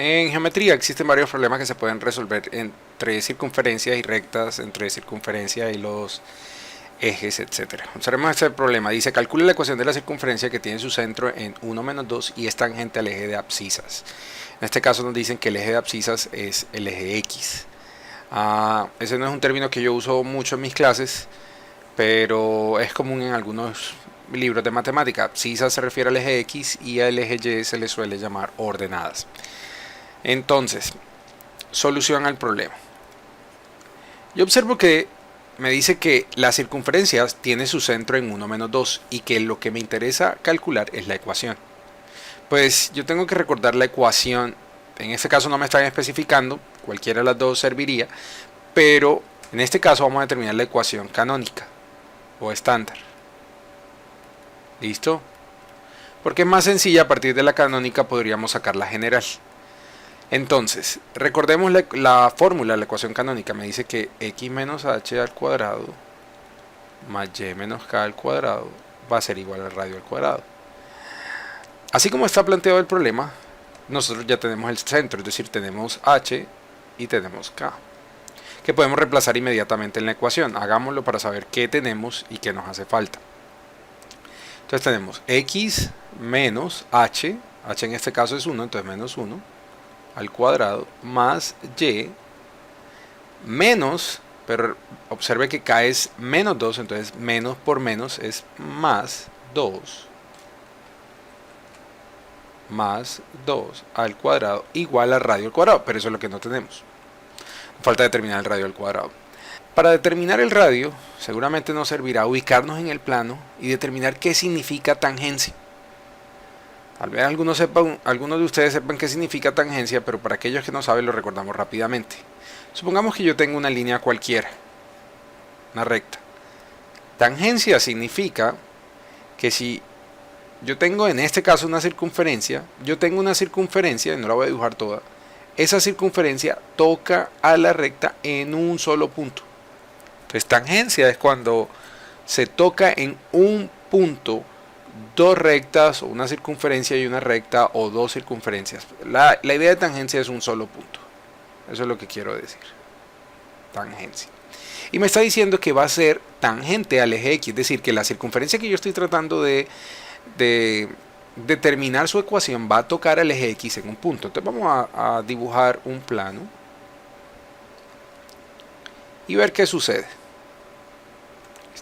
En geometría existen varios problemas que se pueden resolver entre circunferencias y rectas, entre circunferencia y los ejes, etc. Observemos este problema. Dice, calcule la ecuación de la circunferencia que tiene su centro en 1 menos 2 y es tangente al eje de abscisas. En este caso nos dicen que el eje de abscisas es el eje X. Ese no es un término que yo uso mucho en mis clases, pero es común en algunos libros de matemática. Abscisas se refiere al eje X y al eje Y se le suele llamar ordenadas. Entonces, solución al problema. Yo observo que me dice que la circunferencia tiene su centro en 1 menos 2 y que lo que me interesa calcular es la ecuación. Pues yo tengo que recordar la ecuación. En este caso no me están especificando, cualquiera de las dos serviría, pero en este caso vamos a determinar la ecuación canónica o estándar. ¿Listo? Porque es más sencilla, a partir de la canónica podríamos sacar la general. Entonces, recordemos la fórmula de la ecuación canónica. Me dice que x menos h al cuadrado más y menos k al cuadrado va a ser igual al radio al cuadrado. Así como está planteado el problema, nosotros ya tenemos el centro, es decir, tenemos h y tenemos k, que podemos reemplazar inmediatamente en la ecuación. Hagámoslo para saber qué tenemos y qué nos hace falta. Entonces tenemos x menos h en este caso es 1, entonces menos 1, al cuadrado, más y, menos, pero observe que k es menos 2, entonces menos por menos es más 2, al cuadrado, igual al radio al cuadrado, pero eso es lo que no tenemos. Falta determinar el radio al cuadrado. Para determinar el radio, seguramente nos servirá ubicarnos en el plano y determinar qué significa tangencia. Tal vez algunos de ustedes sepan qué significa tangencia, pero para aquellos que no saben lo recordamos rápidamente. Supongamos que yo tengo una línea cualquiera, una recta. Tangencia significa que si yo tengo en este caso una circunferencia, y no la voy a dibujar toda, esa circunferencia toca a la recta en un solo punto. Entonces tangencia es cuando se toca en un punto dos rectas o una circunferencia y una recta o dos circunferencias. La idea de tangencia es un solo punto. Eso es lo que quiero decir. Tangencia. Y me está diciendo que va a ser tangente al eje X, es decir, que la circunferencia que yo estoy tratando de determinar su ecuación va a tocar al eje X en un punto. Entonces vamos a dibujar un plano y ver qué sucede.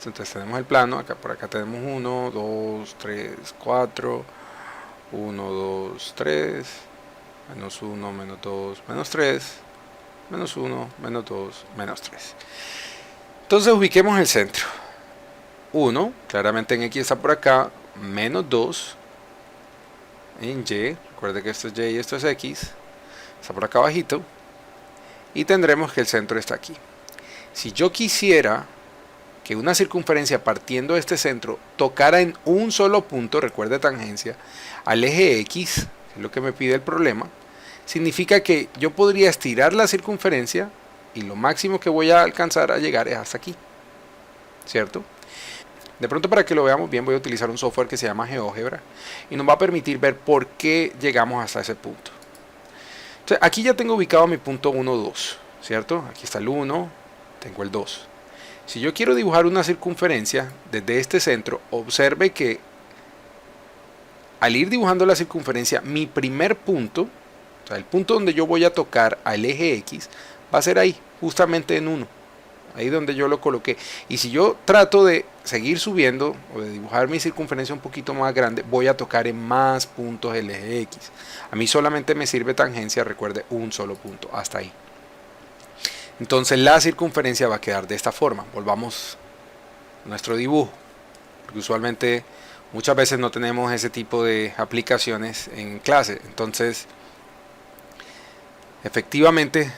Entonces tenemos el plano, por acá tenemos 1, 2, 3, 4, 1, 2, 3, menos 1, menos 2, menos 3, menos 1, menos 2, menos 3. Entonces ubiquemos el centro. 1, claramente en X está por acá, menos 2, en Y, recuerde que esto es Y y esto es X, está por acá abajito, y tendremos que el centro está aquí. Si yo quisiera que una circunferencia partiendo de este centro tocara en un solo punto, recuerde tangencia, al eje X, que es lo que me pide el problema, significa que yo podría estirar la circunferencia y lo máximo que voy a alcanzar a llegar es hasta aquí, ¿cierto? De pronto, para que lo veamos bien, voy a utilizar un software que se llama GeoGebra y nos va a permitir ver por qué llegamos hasta ese punto. Entonces, aquí ya tengo ubicado mi punto 1, 2, ¿cierto? Aquí está el 1, tengo el 2. Si yo quiero dibujar una circunferencia desde este centro, observe que al ir dibujando la circunferencia, mi primer punto, o sea, el punto donde yo voy a tocar al eje X, va a ser ahí, justamente en 1, ahí donde yo lo coloqué. Y si yo trato de seguir subiendo o de dibujar mi circunferencia un poquito más grande, voy a tocar en más puntos el eje X. A mí solamente me sirve tangencia, recuerde, un solo punto, hasta ahí. Entonces la circunferencia va a quedar de esta forma. Volvamos a nuestro dibujo, porque usualmente muchas veces no tenemos ese tipo de aplicaciones en clase. Entonces efectivamente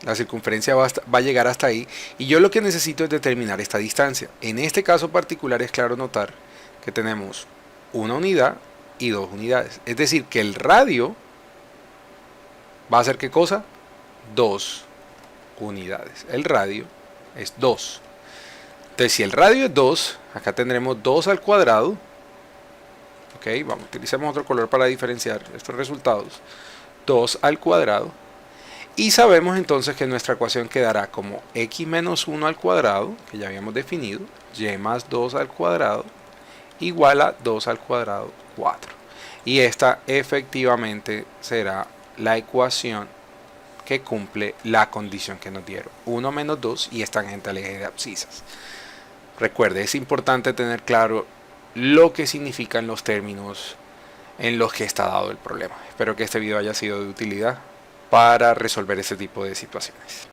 la circunferencia va a llegar hasta ahí y yo lo que necesito es determinar esta distancia. En este caso particular es claro notar que tenemos una unidad y dos unidades, es decir que el radio va a ser ¿qué cosa? 2 unidades. El radio es 2. Entonces si el radio es 2, acá tendremos 2 al cuadrado. Ok, utilicemos otro color para diferenciar estos resultados. 2 al cuadrado. Y sabemos entonces que nuestra ecuación quedará como x menos 1 al cuadrado, que ya habíamos definido, y más 2 al cuadrado, igual a 2 al cuadrado 4. Y esta efectivamente será la ecuación que cumple la condición que nos dieron, 1 menos 2 y es tangente al eje de abscisas. Recuerde, es importante tener claro lo que significan los términos en los que está dado el problema. Espero que este video haya sido de utilidad para resolver este tipo de situaciones.